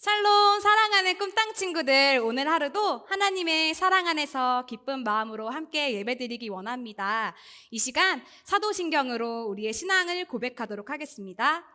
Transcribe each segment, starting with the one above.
샬롬 사랑하는 꿈땅 친구들, 오늘 하루도 하나님의 사랑 안에서 기쁜 마음으로 함께 예배드리기 원합니다. 이 시간 사도신경으로 우리의 신앙을 고백하도록 하겠습니다.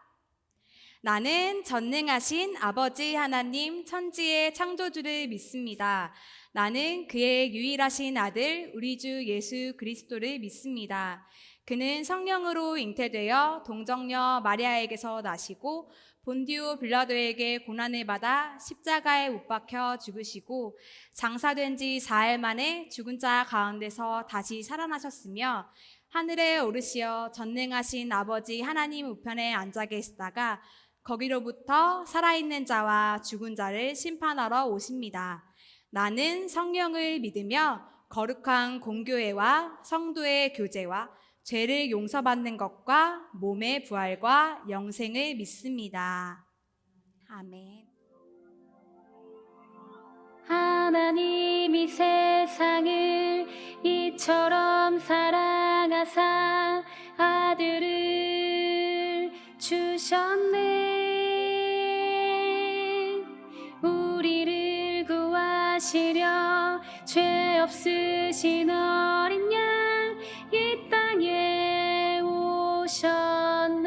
나는 전능하신 아버지 하나님 천지의 창조주를 믿습니다. 나는 그의 유일하신 아들 우리 주 예수 그리스도를 믿습니다. 그는 성령으로 잉태되어 동정녀 마리아에게서 나시고 본디오 빌라도에게 고난을 받아 십자가에 못 박혀 죽으시고 장사된 지 4일 만에 죽은 자 가운데서 다시 살아나셨으며 하늘에 오르시어 전능하신 아버지 하나님 우편에 앉아 계시다가 거기로부터 살아있는 자와 죽은 자를 심판하러 오십니다. 나는 성령을 믿으며 거룩한 공교회와 성도의 교제와 죄를 용서받는 것과 몸의 부활과 영생을 믿습니다. 아멘. 하나님이 세상을 이처럼 사랑하사 아들을 주셨네. 우리를 구하시려 죄 없으신 어린 양 이 땅에 오셨네.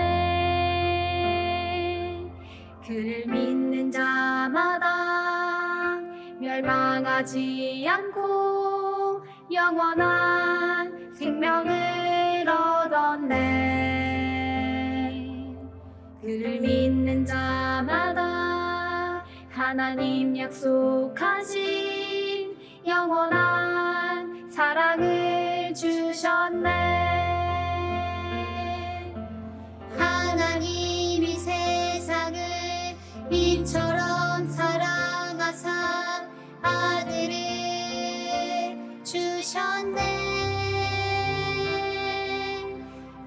그를 믿는 자마다 멸망하지 않고 영원한 생명을 얻었네. 그를 믿는 자마다 하나님 약속하신 영원한 사랑을 주셨네. 하나님이 세상을 이처럼 사랑하사 아들을 주셨네.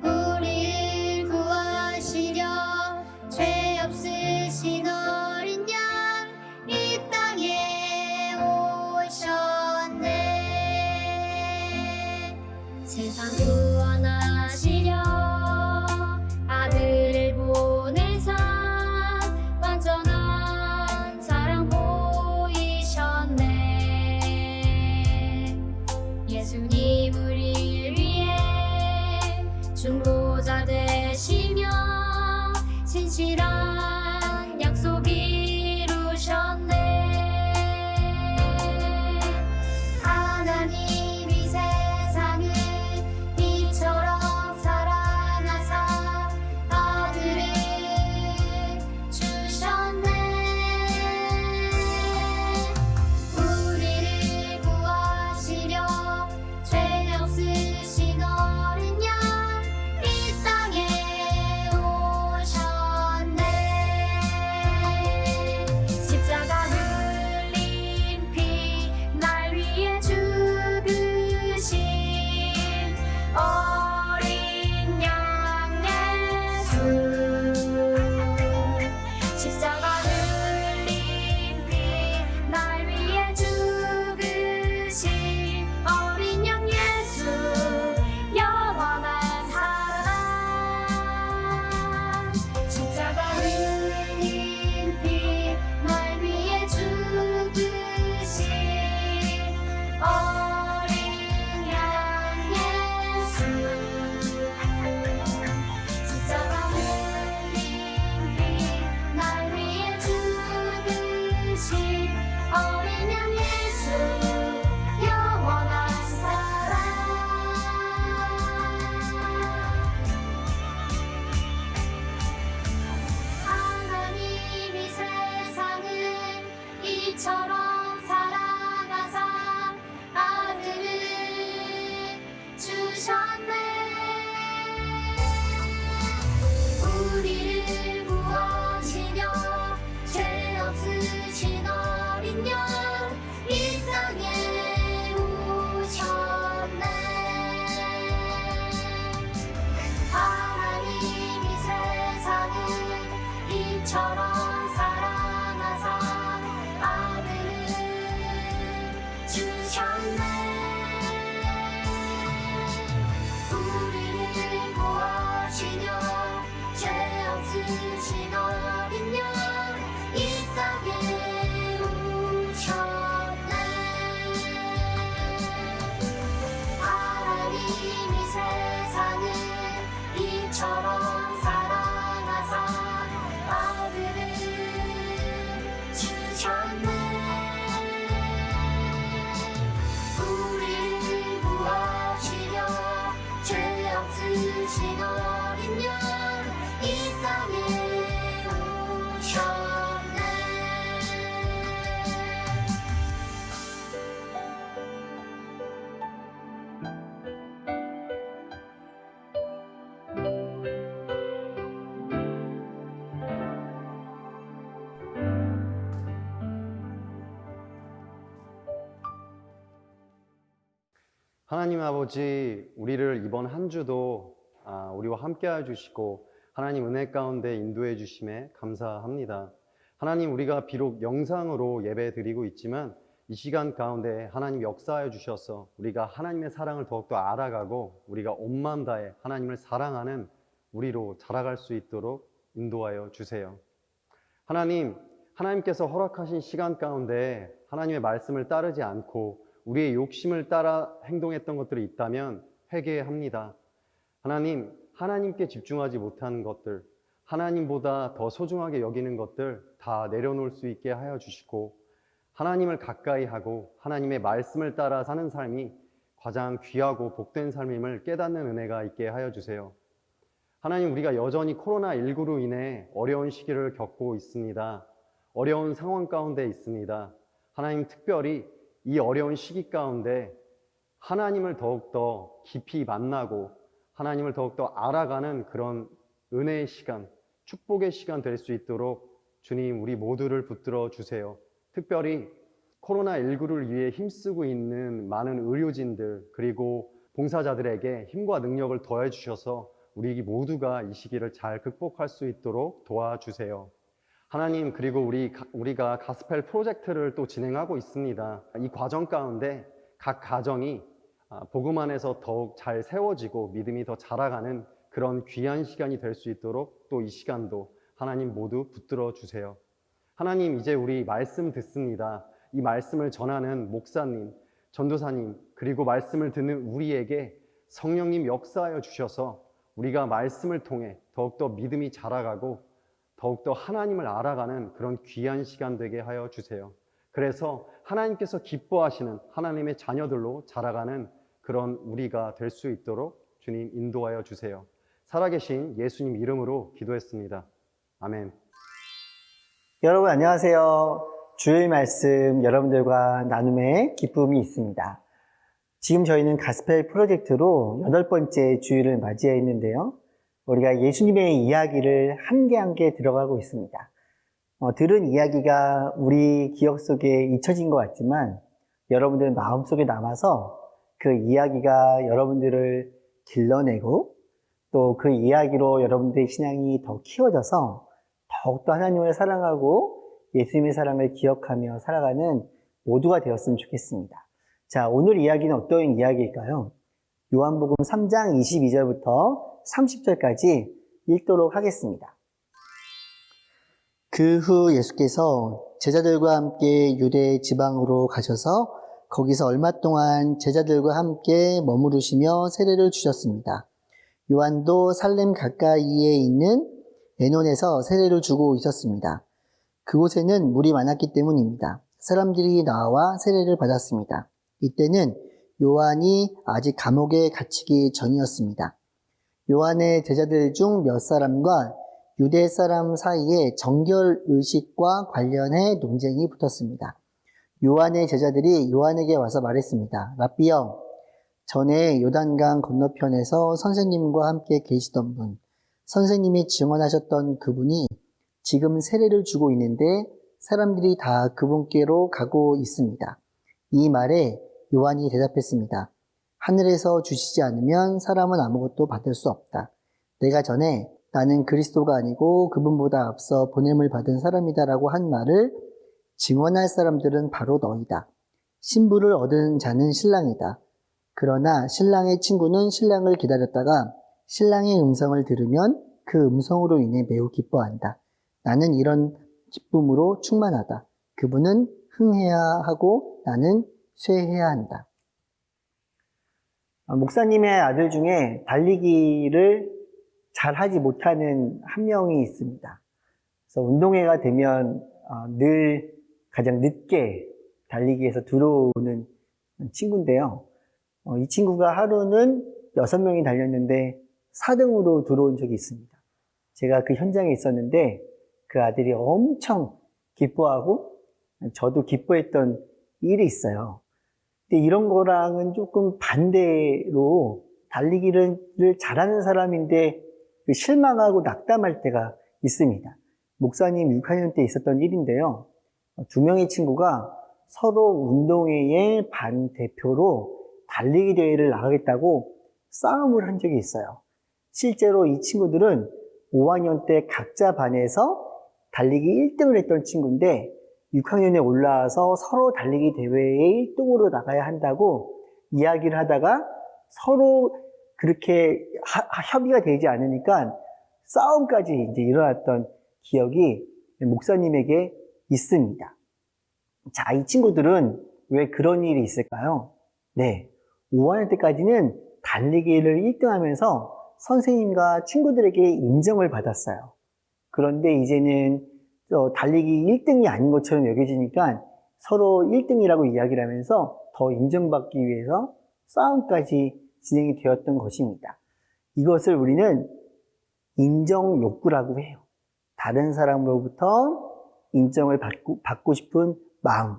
우리를 구하시려 죄 없으신 어린 양 이 땅에 오셨네. 세상 구원하시려 아들을 보내사 완전한 하나님 아버지, 우리를 이번 한 주도 우리와 함께 해주시고 하나님 은혜 가운데 인도해 주심에 감사합니다. 하나님, 우리가 비록 영상으로 예배 드리고 있지만 이 시간 가운데 하나님 역사해 주셔서 우리가 하나님의 사랑을 더욱더 알아가고 우리가 온 마음 다해 하나님을 사랑하는 우리로 자라갈 수 있도록 인도하여 주세요. 하나님, 하나님께서 허락하신 시간 가운데 하나님의 말씀을 따르지 않고 우리의 욕심을 따라 행동했던 것들이 있다면 회개합니다. 하나님, 하나님께 집중하지 못하는 것들, 하나님보다 더 소중하게 여기는 것들 다 내려놓을 수 있게 하여 주시고 하나님을 가까이 하고 하나님의 말씀을 따라 사는 삶이 가장 귀하고 복된 삶임을 깨닫는 은혜가 있게 하여 주세요. 하나님, 우리가 여전히 코로나19로 인해 어려운 시기를 겪고 있습니다. 어려운 상황 가운데 있습니다. 하나님, 특별히 이 어려운 시기 가운데 하나님을 더욱더 깊이 만나고 하나님을 더욱더 알아가는 그런 은혜의 시간, 축복의 시간 될 수 있도록 주님, 우리 모두를 붙들어 주세요. 특별히 코로나19를 위해 힘쓰고 있는 많은 의료진들 그리고 봉사자들에게 힘과 능력을 더해 주셔서 우리 모두가 이 시기를 잘 극복할 수 있도록 도와주세요. 하나님, 그리고 우리가 가스펠 프로젝트를 또 진행하고 있습니다. 이 과정 가운데 각 가정이 복음 안에서 더욱 잘 세워지고 믿음이 더 자라가는 그런 귀한 시간이 될 수 있도록 또 이 시간도 하나님 모두 붙들어 주세요. 하나님, 이제 우리 말씀 듣습니다. 이 말씀을 전하는 목사님, 전도사님, 그리고 말씀을 듣는 우리에게 성령님 역사하여 주셔서 우리가 말씀을 통해 더욱더 믿음이 자라가고 더욱더 하나님을 알아가는 그런 귀한 시간 되게 하여 주세요. 그래서 하나님께서 기뻐하시는 하나님의 자녀들로 자라가는 그런 우리가 될 수 있도록 주님 인도하여 주세요. 살아계신 예수님 이름으로 기도했습니다. 아멘. 여러분 안녕하세요. 주일 말씀 여러분들과 나눔의 기쁨이 있습니다. 지금 저희는 가스펠 프로젝트로 8번째 주일을 맞이해 있는데요. 우리가 예수님의 이야기를 한 개 한 개 들어가고 있습니다. 들은 이야기가 우리 기억 속에 잊혀진 것 같지만 여러분들 마음속에 남아서 그 이야기가 여러분들을 길러내고 또 그 이야기로 여러분들의 신앙이 더 키워져서 더욱더 하나님을 사랑하고 예수님의 사랑을 기억하며 살아가는 모두가 되었으면 좋겠습니다. 자, 오늘 이야기는 어떤 이야기일까요? 요한복음 3장 22절부터 30절까지 읽도록 하겠습니다. 그 후 예수께서 제자들과 함께 유대 지방으로 가셔서 거기서 얼마 동안 제자들과 함께 머무르시며 세례를 주셨습니다. 요한도 살렘 가까이에 있는 에논에서 세례를 주고 있었습니다. 그곳에는 물이 많았기 때문입니다. 사람들이 나와 세례를 받았습니다. 이때는 요한이 아직 감옥에 갇히기 전이었습니다. 요한의 제자들 중 몇 사람과 유대 사람 사이에 정결의식과 관련해 논쟁이 붙었습니다. 요한의 제자들이 요한에게 와서 말했습니다. 랍비여, 전에 요단강 건너편에서 선생님과 함께 계시던 분, 선생님이 증언하셨던 그분이 지금 세례를 주고 있는데 사람들이 다 그분께로 가고 있습니다. 이 말에 요한이 대답했습니다. 하늘에서 주시지 않으면 사람은 아무것도 받을 수 없다. 내가 전에 나는 그리스도가 아니고 그분보다 앞서 보냄을 받은 사람이다라고 한 말을 증언할 사람들은 바로 너희다. 신부를 얻은 자는 신랑이다. 그러나 신랑의 친구는 신랑을 기다렸다가 신랑의 음성을 들으면 그 음성으로 인해 매우 기뻐한다. 나는 이런 기쁨으로 충만하다. 그분은 흥해야 하고 나는 쇠해야 한다. 목사님의 아들 중에 달리기를 잘 하지 못하는 한 명이 있습니다. 그래서 운동회가 되면 늘 가장 늦게 달리기에서 들어오는 친구인데요. 이 친구가 하루는 6명이 달렸는데 4등으로 들어온 적이 있습니다. 제가 그 현장에 있었는데 그 아들이 엄청 기뻐하고 저도 기뻐했던 일이 있어요. 근데 이런 거랑은 조금 반대로 달리기를 잘하는 사람인데 실망하고 낙담할 때가 있습니다. 목사님 6학년 때 있었던 일인데요. 2명의 친구가 서로 운동회의 반 대표로 달리기 대회를 나가겠다고 싸움을 한 적이 있어요. 실제로 이 친구들은 5학년 때 각자 반에서 달리기 1등을 했던 친구인데 6학년에 올라와서 서로 달리기 대회에 1등으로 나가야 한다고 이야기를 하다가 서로 그렇게 협의가 되지 않으니까 싸움까지 이제 일어났던 기억이 목사님에게 있습니다. 자, 이 친구들은 왜 그런 일이 있을까요? 네, 5학년 때까지는 달리기를 1등 하면서 선생님과 친구들에게 인정을 받았어요. 그런데 이제는 달리기 1등이 아닌 것처럼 여겨지니까 서로 1등이라고 이야기를 하면서 더 인정받기 위해서 싸움까지 진행이 되었던 것입니다. 이것을 우리는 인정 욕구라고 해요. 다른 사람으로부터 인정을 받고 싶은 마음.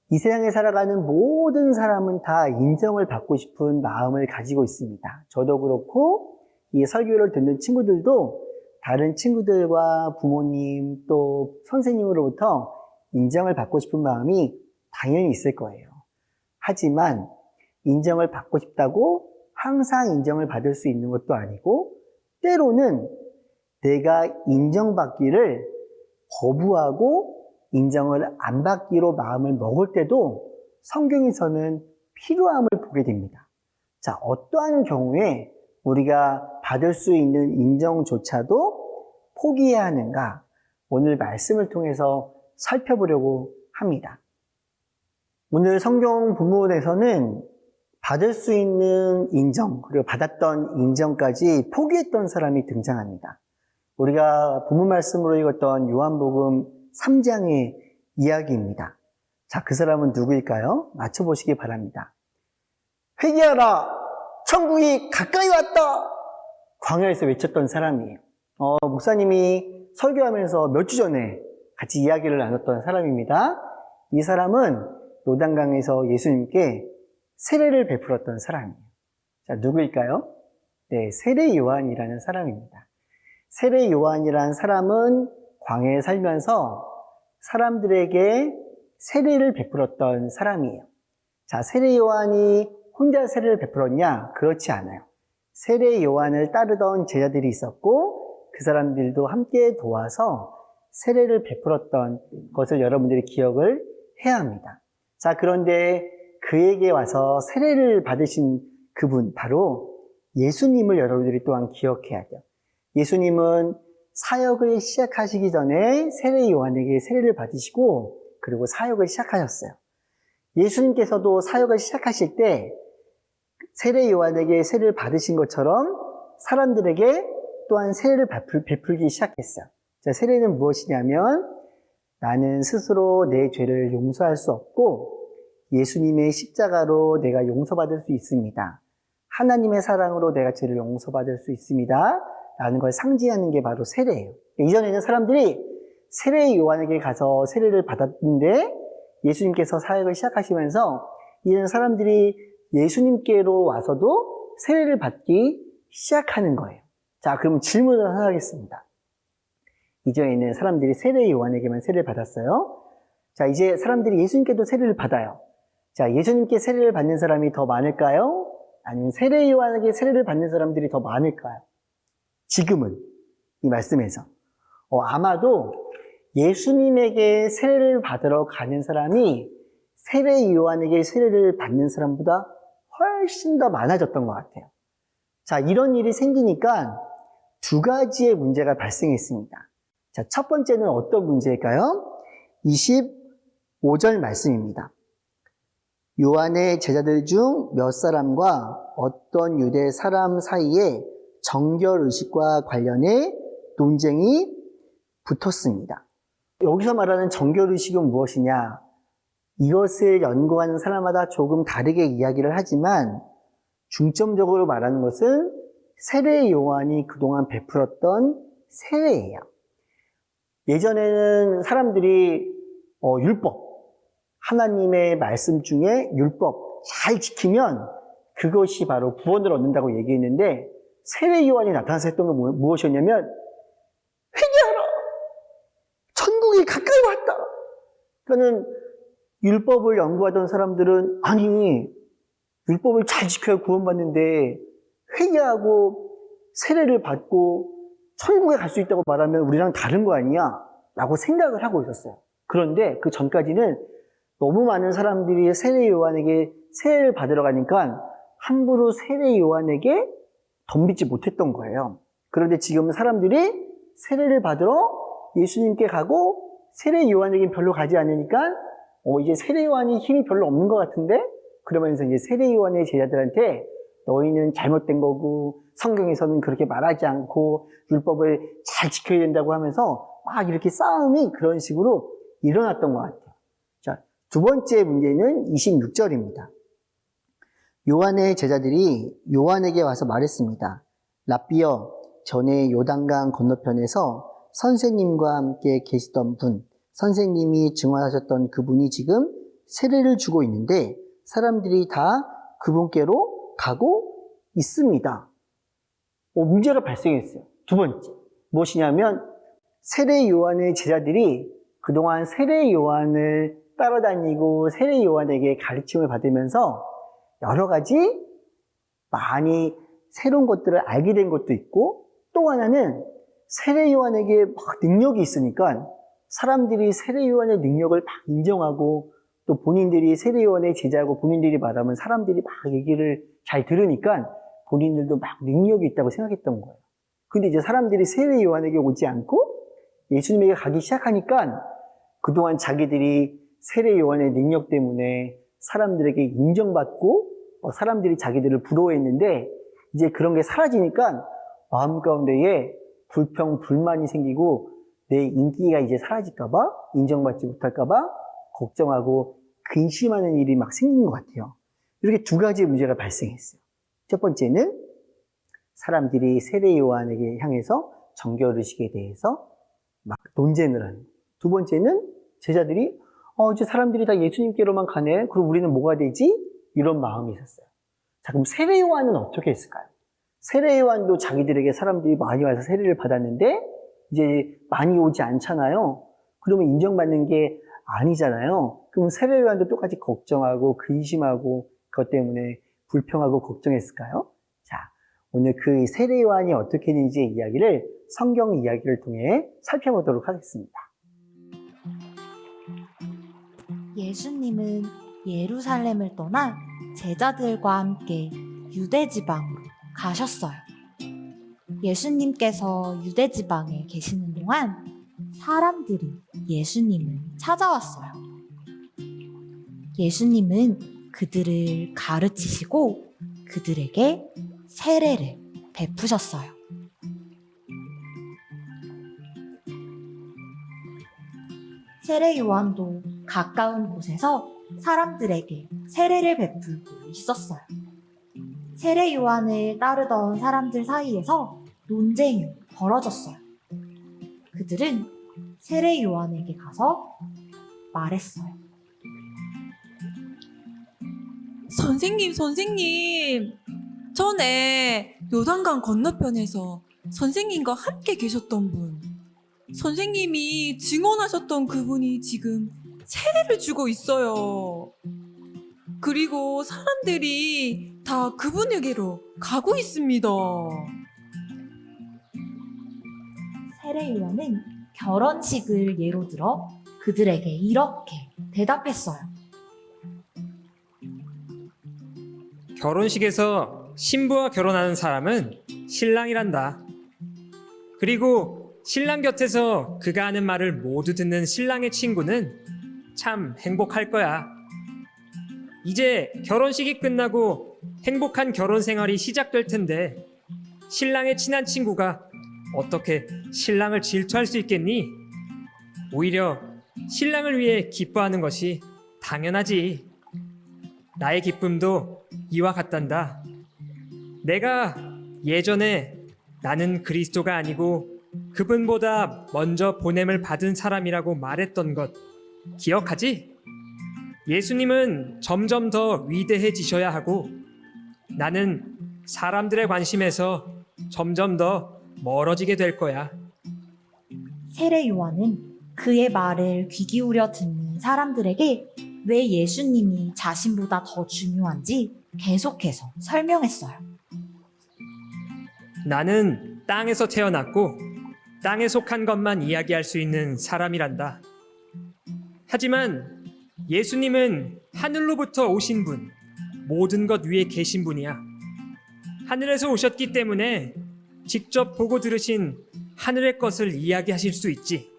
이 세상에 살아가는 모든 사람은 다 인정을 받고 싶은 마음을 가지고 있습니다. 저도 그렇고 이 설교를 듣는 친구들도 다른 친구들과 부모님 또 선생님으로부터 인정을 받고 싶은 마음이 당연히 있을 거예요. 하지만 인정을 받고 싶다고 항상 인정을 받을 수 있는 것도 아니고 때로는 내가 인정받기를 거부하고 인정을 안 받기로 마음을 먹을 때도 성경에서는 필요함을 보게 됩니다. 자, 어떠한 경우에 우리가 받을 수 있는 인정조차도 포기해야 하는가? 오늘 말씀을 통해서 살펴보려고 합니다. 오늘 성경 본문에서는 받을 수 있는 인정, 그리고 받았던 인정까지 포기했던 사람이 등장합니다. 우리가 본문 말씀으로 읽었던 요한복음 3장의 이야기입니다. 자, 그 사람은 누구일까요? 맞춰보시기 바랍니다. 회개하라! 천국이 가까이 왔다! 광야에서 외쳤던 사람이에요. 목사님이 설교하면서 몇 주 전에 같이 이야기를 나눴던 사람입니다. 이 사람은 요단강에서 예수님께 세례를 베풀었던 사람이에요. 자, 누구일까요? 네, 세례 요한이라는 사람입니다. 세례 요한이라는 사람은 광야에 살면서 사람들에게 세례를 베풀었던 사람이에요. 자, 세례 요한이 혼자 세례를 베풀었냐? 그렇지 않아요. 세례 요한을 따르던 제자들이 있었고 그 사람들도 함께 도와서 세례를 베풀었던 것을 여러분들이 기억을 해야 합니다. 자, 그런데 그에게 와서 세례를 받으신 그분, 바로 예수님을 여러분들이 또한 기억해야 돼요. 예수님은 사역을 시작하시기 전에 세례 요한에게 세례를 받으시고 그리고 사역을 시작하셨어요. 예수님께서도 사역을 시작하실 때 세례 요한에게 세례를 받으신 것처럼 사람들에게 또한 세례를 베풀기 시작했어요. 자, 세례는 무엇이냐면 나는 스스로 내 죄를 용서할 수 없고 예수님의 십자가로 내가 용서받을 수 있습니다. 하나님의 사랑으로 내가 죄를 용서받을 수 있습니다. 라는 걸 상징하는 게 바로 세례예요. 이전에는 사람들이 세례 요한에게 가서 세례를 받았는데 예수님께서 사역을 시작하시면서 이제는 사람들이 예수님께로 와서도 세례를 받기 시작하는 거예요. 자, 그럼 질문을 하나 하겠습니다. 이전에는 사람들이 세례 요한에게만 세례를 받았어요. 자, 이제 사람들이 예수님께도 세례를 받아요. 자, 예수님께 세례를 받는 사람이 더 많을까요? 아니면 세례 요한에게 세례를 받는 사람들이 더 많을까요? 지금은 이 말씀에서 아마도 예수님에게 세례를 받으러 가는 사람이 세례 요한에게 세례를 받는 사람보다 훨씬 더 많아졌던 것 같아요. 자, 이런 일이 생기니까 두 가지의 문제가 발생했습니다. 자, 첫 번째는 어떤 문제일까요? 25절 말씀입니다. 요한의 제자들 중 몇 사람과 어떤 유대 사람 사이에 정결의식과 관련해 논쟁이 붙었습니다. 여기서 말하는 정결의식은 무엇이냐? 이것을 연구하는 사람마다 조금 다르게 이야기를 하지만 중점적으로 말하는 것은 세례 요한이 그동안 베풀었던 세례예요. 예전에는 사람들이 율법, 하나님의 말씀 중에 율법 잘 지키면 그것이 바로 구원을 얻는다고 얘기했는데 세례 요한이 나타나서 했던 건 무엇이었냐면 회개하라! 천국이 가까이 왔다! 그러니까는 율법을 연구하던 사람들은 아니 율법을 잘 지켜야 구원받는데 회개하고 세례를 받고 천국에 갈 수 있다고 말하면 우리랑 다른 거 아니야? 라고 생각을 하고 있었어요. 그런데 그 전까지는 너무 많은 사람들이 세례 요한에게 세례를 받으러 가니까 함부로 세례 요한에게 덤비지 못했던 거예요. 그런데 지금 사람들이 세례를 받으러 예수님께 가고 세례 요한에게 별로 가지 않으니까 이제 세례 요한이 힘이 별로 없는 것 같은데, 그러면서 이제 세례 요한의 제자들한테 너희는 잘못된 거고 성경에서는 그렇게 말하지 않고 율법을 잘 지켜야 된다고 하면서 막 이렇게 싸움이 그런 식으로 일어났던 것 같아요. 자, 두 번째 문제는 26절입니다. 요한의 제자들이 요한에게 와서 말했습니다. 랍비여, 전에 요단강 건너편에서 선생님과 함께 계시던 분, 선생님이 증언하셨던 그분이 지금 세례를 주고 있는데 사람들이 다 그분께로 가고 있습니다. 문제가 발생했어요. 두 번째, 무엇이냐면 세례 요한의 제자들이 그동안 세례 요한을 따라다니고 세례 요한에게 가르침을 받으면서 여러 가지 많이 새로운 것들을 알게 된 것도 있고, 또 하나는 세례 요한에게 막 능력이 있으니까 사람들이 세례 요한의 능력을 막 인정하고, 또 본인들이 세례 요한의 제자고 본인들이 말하면 사람들이 막 얘기를 잘 들으니까 본인들도 막 능력이 있다고 생각했던 거예요. 근데 이제 사람들이 세례 요한에게 오지 않고 예수님에게 가기 시작하니까 그동안 자기들이 세례 요한의 능력 때문에 사람들에게 인정받고 사람들이 자기들을 부러워했는데 이제 그런 게 사라지니까 마음 가운데에 불평, 불만이 생기고 내 인기가 이제 사라질까봐, 인정받지 못할까봐 걱정하고 근심하는 일이 막 생긴 것 같아요. 이렇게 두 가지의 문제가 발생했어요. 첫 번째는 사람들이 세례 요한에게 향해서 정결의식에 대해서 막 논쟁을 하는. 두 번째는 제자들이 이제 사람들이 다 예수님께로만 가네. 그럼 우리는 뭐가 되지? 이런 마음이 있었어요. 자, 그럼 세례 요한은 어떻게 했을까요? 세례 요한도 자기들에게 사람들이 많이 와서 세례를 받았는데 이제 많이 오지 않잖아요. 그러면 인정받는 게 아니잖아요. 그럼 세례 요한도 똑같이 걱정하고 근심하고 그것 때문에 불평하고 걱정했을까요? 자, 오늘 그 세례 요한이 어떻게 했는지의 이야기를 성경 이야기를 통해 살펴보도록 하겠습니다. 예수님은 예루살렘을 떠나 제자들과 함께 유대 지방으로 가셨어요. 예수님께서 유대 지방에 계시는 동안 사람들이 예수님을 찾아왔어요. 예수님은 그들을 가르치시고 그들에게 세례를 베푸셨어요. 세례 요한도 가까운 곳에서 사람들에게 세례를 베풀고 있었어요. 세례 요한을 따르던 사람들 사이에서 논쟁이 벌어졌어요. 그들은 세례 요한에게 가서 말했어요. 선생님, 전에 요단강 건너편에서 선생님과 함께 계셨던 분, 선생님이 증언하셨던 그분이 지금 세례를 주고 있어요. 그리고 사람들이 다 그분에게로 가고 있습니다. 세례 요한은 결혼식을 예로 들어 그들에게 이렇게 대답했어요. 결혼식에서 신부와 결혼하는 사람은 신랑이란다. 그리고 신랑 곁에서 그가 하는 말을 모두 듣는 신랑의 친구는 참 행복할 거야. 이제 결혼식이 끝나고 행복한 결혼 생활이 시작될 텐데 신랑의 친한 친구가 어떻게 신랑을 질투할 수 있겠니? 오히려 신랑을 위해 기뻐하는 것이 당연하지. 나의 기쁨도 이와 같단다. 내가 예전에 나는 그리스도가 아니고 그분보다 먼저 보냄을 받은 사람이라고 말했던 것 기억하지? 예수님은 점점 더 위대해지셔야 하고 나는 사람들의 관심에서 점점 더 멀어지게 될 거야. 세례 요한은 그의 말을 귀 기울여 듣는 사람들에게 왜 예수님이 자신보다 더 중요한지 계속해서 설명했어요. 나는 땅에서 태어났고 땅에 속한 것만 이야기할 수 있는 사람이란다. 하지만 예수님은 하늘로부터 오신 분, 모든 것 위에 계신 분이야. 하늘에서 오셨기 때문에 직접 보고 들으신 하늘의 것을 이야기하실 수 있지.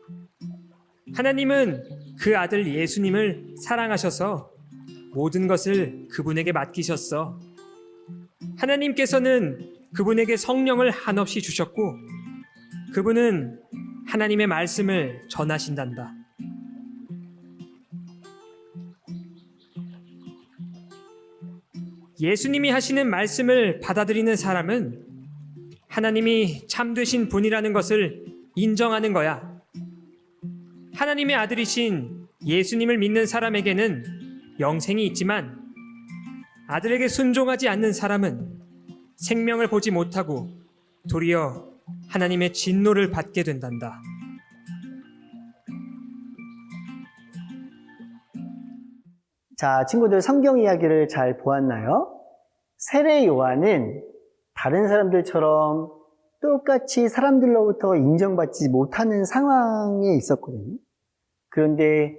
하나님은 그 아들 예수님을 사랑하셔서 모든 것을 그분에게 맡기셨어. 하나님께서는 그분에게 성령을 한없이 주셨고 그분은 하나님의 말씀을 전하신단다. 예수님이 하시는 말씀을 받아들이는 사람은 하나님이 참되신 분이라는 것을 인정하는 거야. 하나님의 아들이신 예수님을 믿는 사람에게는 영생이 있지만 아들에게 순종하지 않는 사람은 생명을 보지 못하고 도리어 하나님의 진노를 받게 된단다. 자, 친구들 성경 이야기를 잘 보았나요? 세례 요한은 다른 사람들처럼 똑같이 사람들로부터 인정받지 못하는 상황에 있었거든요. 그런데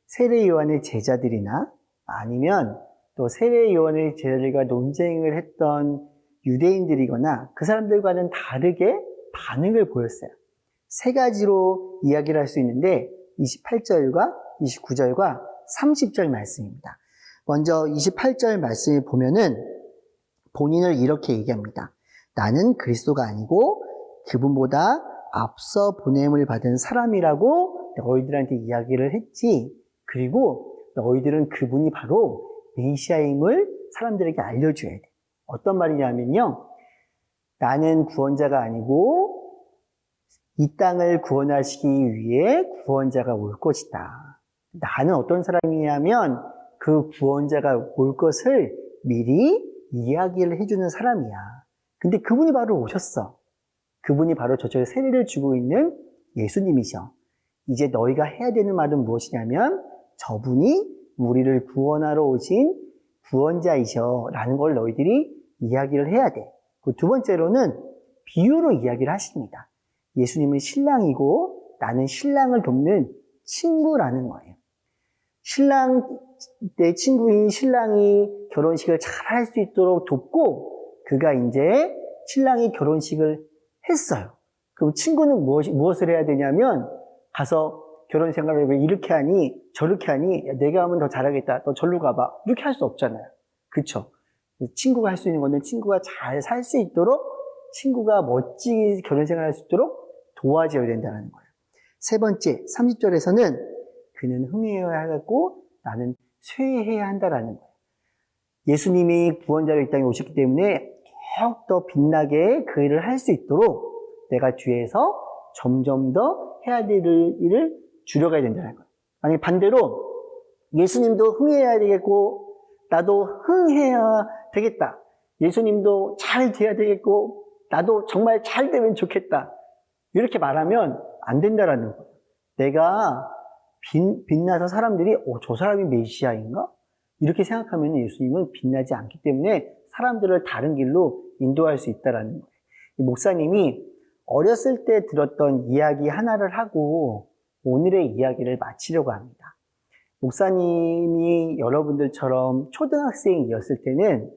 세례 요한의 제자들이나 아니면 또 세례 요한의 제자들과 논쟁을 했던 유대인들이거나 그 사람들과는 다르게 반응을 보였어요. 세 가지로 이야기를 할 수 있는데 28절과 29절과 30절 말씀입니다. 먼저 28절 말씀을 보면은 본인을 이렇게 얘기합니다. 나는 그리스도가 아니고 그분보다 앞서 보냄을 받은 사람이라고 너희들한테 이야기를 했지. 그리고 너희들은 그분이 바로 메시아임을 사람들에게 알려줘야 돼. 어떤 말이냐면요. 나는 구원자가 아니고 이 땅을 구원하시기 위해 구원자가 올 것이다. 나는 어떤 사람이냐면 그 구원자가 올 것을 미리 이야기를 해주는 사람이야. 근데 그분이 바로 오셨어. 그분이 바로 저쪽에 세례를 주고 있는 예수님이셔. 이제 너희가 해야 되는 말은 무엇이냐면 저분이 우리를 구원하러 오신 구원자이셔 라는 걸 너희들이 이야기를 해야 돼. 그 두 번째로는 비유로 이야기를 하십니다. 예수님은 신랑이고 나는 신랑을 돕는 친구라는 거예요. 내 친구인 신랑이 결혼식을 잘 할 수 있도록 돕고 그가 이제 신랑이 결혼식을 했어요. 그럼 친구는 무엇을 해야 되냐면 가서 결혼 생활을 왜 이렇게 하니 저렇게 하니 내가 하면 더 잘하겠다 너 절로 가봐 이렇게 할 수 없잖아요. 그쵸? 친구가 할 수 있는 거는 친구가 잘 살 수 있도록 친구가 멋지게 결혼 생활을 할 수 있도록 도와줘야 된다는 거예요. 세 번째 30절에서는 그는 흥해야 하고 나는 쇠해야 한다라는 거예요. 예수님이 구원자로 이 땅에 오셨기 때문에 더욱더 빛나게 그 일을 할 수 있도록 내가 뒤에서 점점 더 해야 될 일을 줄여가야 된다는 거예요. 아니 반대로 예수님도 흥해야 되겠고 나도 흥해야 되겠다. 예수님도 잘 돼야 되겠고 나도 정말 잘 되면 좋겠다. 이렇게 말하면 안 된다라는 거예요. 내가 빛나서 사람들이 저 사람이 메시아인가? 이렇게 생각하면 예수님은 빛나지 않기 때문에 사람들을 다른 길로 인도할 수 있다는 거예요. 목사님이 어렸을 때 들었던 이야기 하나를 하고 오늘의 이야기를 마치려고 합니다. 목사님이 여러분들처럼 초등학생이었을 때는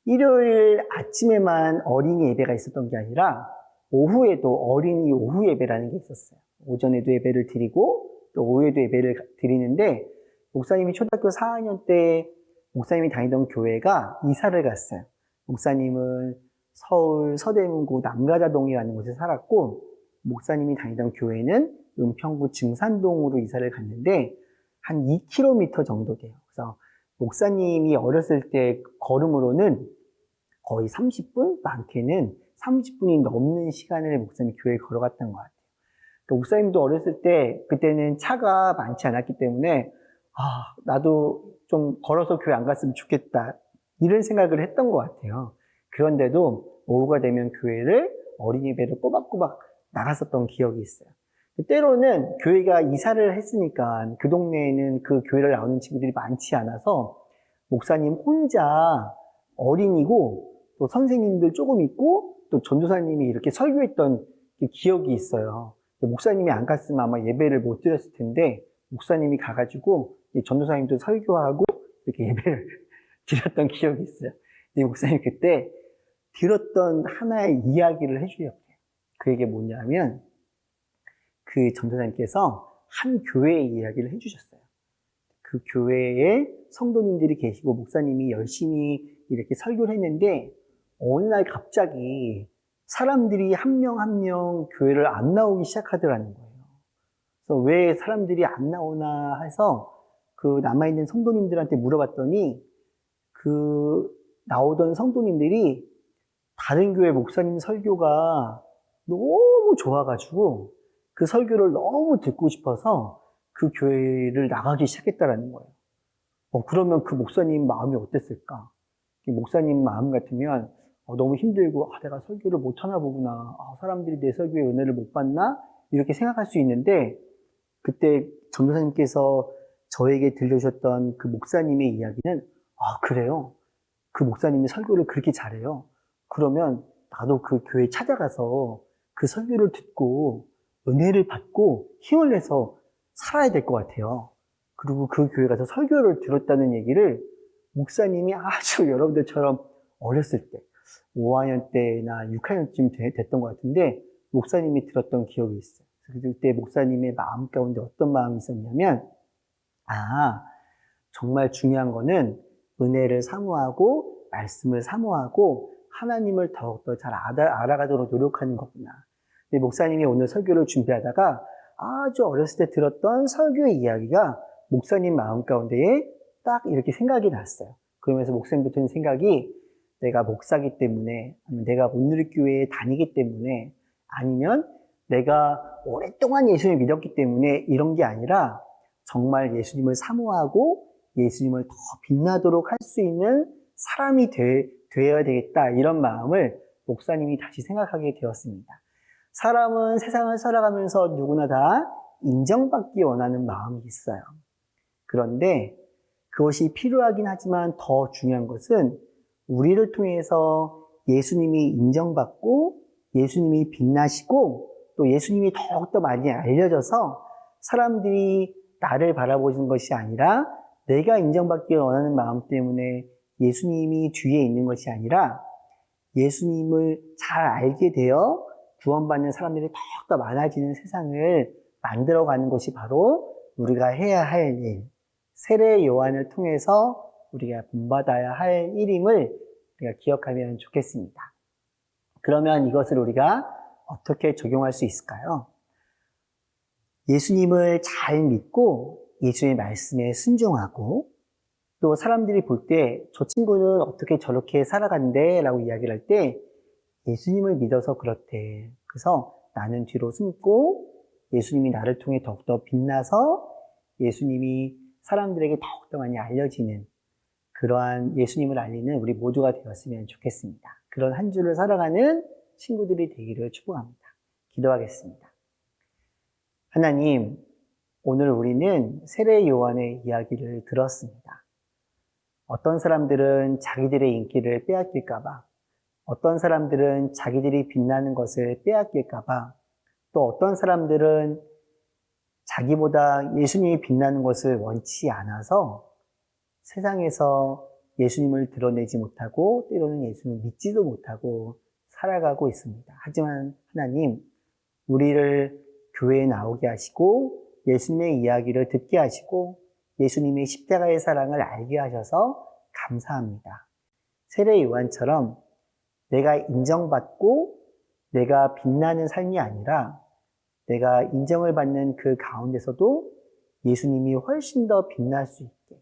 일요일 아침에만 어린이 예배가 있었던 게 아니라 오후에도 어린이 오후 예배라는 게 있었어요. 오전에도 예배를 드리고 또 오후에도 예배를 드리는데 목사님이 초등학교 4학년 때 목사님이 다니던 교회가 이사를 갔어요. 목사님은 서울 서대문구 남가자동이라는 곳에 살았고 목사님이 다니던 교회는 은평구 증산동으로 이사를 갔는데 한 2km 정도 돼요. 그래서 목사님이 어렸을 때 걸음으로는 거의 30분? 많게는 30분이 넘는 시간을 목사님이 교회에 걸어갔던 것 같아요. 목사님도 어렸을 때 그때는 차가 많지 않았기 때문에 나도 좀 걸어서 교회 안 갔으면 좋겠다 이런 생각을 했던 것 같아요. 그런데도 오후가 되면 교회를 어린이 예배를 꼬박꼬박 나갔었던 기억이 있어요. 때로는 교회가 이사를 했으니까 그 동네에는 그 교회를 나오는 친구들이 많지 않아서 목사님 혼자 어린이고 또 선생님들 조금 있고 또 전도사님이 이렇게 설교했던 기억이 있어요. 목사님이 안 갔으면 아마 예배를 못 드렸을 텐데 목사님이 가가지고 전도사님도 설교하고 이렇게 예배를 드렸던 기억이 있어요. 목사님 그때 들었던 하나의 이야기를 해주셨대요. 그게 뭐냐면 그 전도사님께서 한 교회의 이야기를 해주셨어요. 그 교회에 성도님들이 계시고 목사님이 열심히 이렇게 설교를 했는데 어느 날 갑자기 사람들이 한 명 한 명 교회를 안 나오기 시작하더라는 거예요. 그래서 왜 사람들이 안 나오나 해서 그 남아있는 성도님들한테 물어봤더니 그 나오던 성도님들이 다른 교회 목사님 설교가 너무 좋아가지고 그 설교를 너무 듣고 싶어서 그 교회를 나가기 시작했다라는 거예요. 그러면 그 목사님 마음이 어땠을까? 목사님 마음 같으면 너무 힘들고 내가 설교를 못하나 보구나. 사람들이 내 설교의 은혜를 못 받나? 이렇게 생각할 수 있는데 그때 전도사님께서 저에게 들려주셨던 그 목사님의 이야기는 그래요? 그 목사님이 설교를 그렇게 잘해요. 그러면 나도 그 교회에 찾아가서 그 설교를 듣고 은혜를 받고 힘을 내서 살아야 될 것 같아요. 그리고 그 교회 가서 설교를 들었다는 얘기를 목사님이 아주 여러분들처럼 어렸을 때 5학년 때나 6학년쯤 됐던 것 같은데 목사님이 들었던 기억이 있어요. 그때 목사님의 마음 가운데 어떤 마음이 있었냐면 정말 중요한 거는 은혜를 사모하고 말씀을 사모하고 하나님을 더욱더 잘 알아가도록 노력하는 거구나. 근데 목사님이 오늘 설교를 준비하다가 아주 어렸을 때 들었던 설교의 이야기가 목사님 마음 가운데에 딱 이렇게 생각이 났어요. 그러면서 목사님부터 드는 생각이 내가 목사기 때문에 아니면 내가 온누리교회에 다니기 때문에 아니면 내가 오랫동안 예수님을 믿었기 때문에 이런 게 아니라 정말 예수님을 사모하고 예수님을 더 빛나도록 할 수 있는 사람이 되어야 되겠다 이런 마음을 목사님이 다시 생각하게 되었습니다. 사람은 세상을 살아가면서 누구나 다 인정받기 원하는 마음이 있어요. 그런데 그것이 필요하긴 하지만 더 중요한 것은 우리를 통해서 예수님이 인정받고 예수님이 빛나시고 또 예수님이 더욱더 많이 알려져서 사람들이 나를 바라보는 것이 아니라 내가 인정받기 원하는 마음 때문에 예수님이 뒤에 있는 것이 아니라 예수님을 잘 알게 되어 구원받는 사람들이 더욱더 많아지는 세상을 만들어가는 것이 바로 우리가 해야 할 일, 세례 요한을 통해서 우리가 본받아야 할 일임을 우리가 기억하면 좋겠습니다. 그러면 이것을 우리가 어떻게 적용할 수 있을까요? 예수님을 잘 믿고 예수의 말씀에 순종하고 또 사람들이 볼 때 저 친구는 어떻게 저렇게 살아간대? 라고 이야기를 할 때 예수님을 믿어서 그렇대. 그래서 나는 뒤로 숨고 예수님이 나를 통해 더욱더 빛나서 예수님이 사람들에게 더욱더 많이 알려지는 그러한 예수님을 알리는 우리 모두가 되었으면 좋겠습니다. 그런 한 주를 살아가는 친구들이 되기를 축복합니다. 기도하겠습니다. 하나님, 오늘 우리는 세례 요한의 이야기를 들었습니다. 어떤 사람들은 자기들의 인기를 빼앗길까봐, 어떤 사람들은 자기들이 빛나는 것을 빼앗길까봐, 또 어떤 사람들은 자기보다 예수님이 빛나는 것을 원치 않아서 세상에서 예수님을 드러내지 못하고 때로는 예수님을 믿지도 못하고 살아가고 있습니다. 하지만 하나님, 우리를 교회에 나오게 하시고 예수님의 이야기를 듣게 하시고 예수님의 십자가의 사랑을 알게 하셔서 감사합니다. 세례 요한처럼 내가 인정받고 내가 빛나는 삶이 아니라 내가 인정을 받는 그 가운데서도 예수님이 훨씬 더 빛날 수 있게,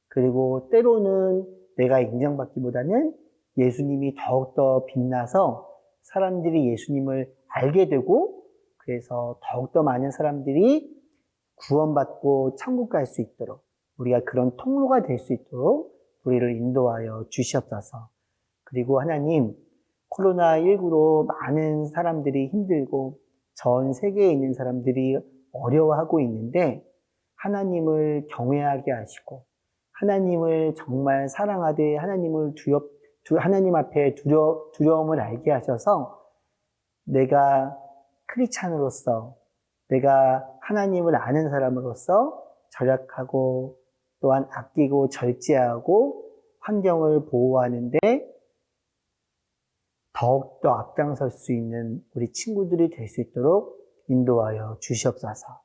그리고 때로는 내가 인정받기보다는 예수님이 더욱더 빛나서 사람들이 예수님을 알게 되고 그래서 더욱더 많은 사람들이 구원받고 천국 갈 수 있도록 우리가 그런 통로가 될 수 있도록 우리를 인도하여 주시옵소서. 그리고 하나님, 코로나19로 많은 사람들이 힘들고 전 세계에 있는 사람들이 어려워하고 있는데 하나님을 경외하게 하시고 하나님을 정말 사랑하되 하나님 앞에 두려움을 알게 하셔서 내가 크리스찬으로서 내가 하나님을 아는 사람으로서 절약하고 또한 아끼고 절제하고 환경을 보호하는데 더욱더 앞장설 수 있는 우리 친구들이 될 수 있도록 인도하여 주시옵소서.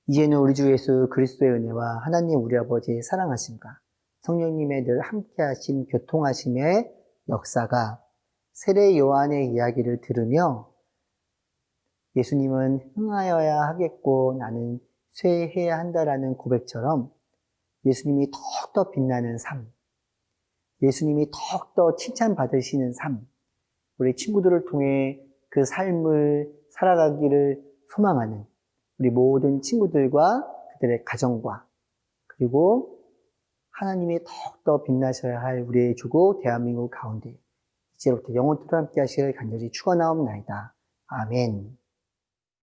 이제는 우리 주 예수 그리스도의 은혜와 하나님 우리 아버지의 사랑하심과 성령님의 늘 함께하심 교통하심의 역사가 세례 요한의 이야기를 들으며 예수님은 흥하여야 하겠고 나는 쇠해야 한다라는 고백처럼 예수님이 더욱더 빛나는 삶, 예수님이 더욱더 칭찬받으시는 삶, 우리 친구들을 통해 그 삶을 살아가기를 소망하는 우리 모든 친구들과 그들의 가정과 그리고 하나님이 더욱더 빛나셔야 할 우리의 주고 대한민국 가운데 이제부터 영원토록 함께 하시기를 간절히 축원하옵나이다. 아멘.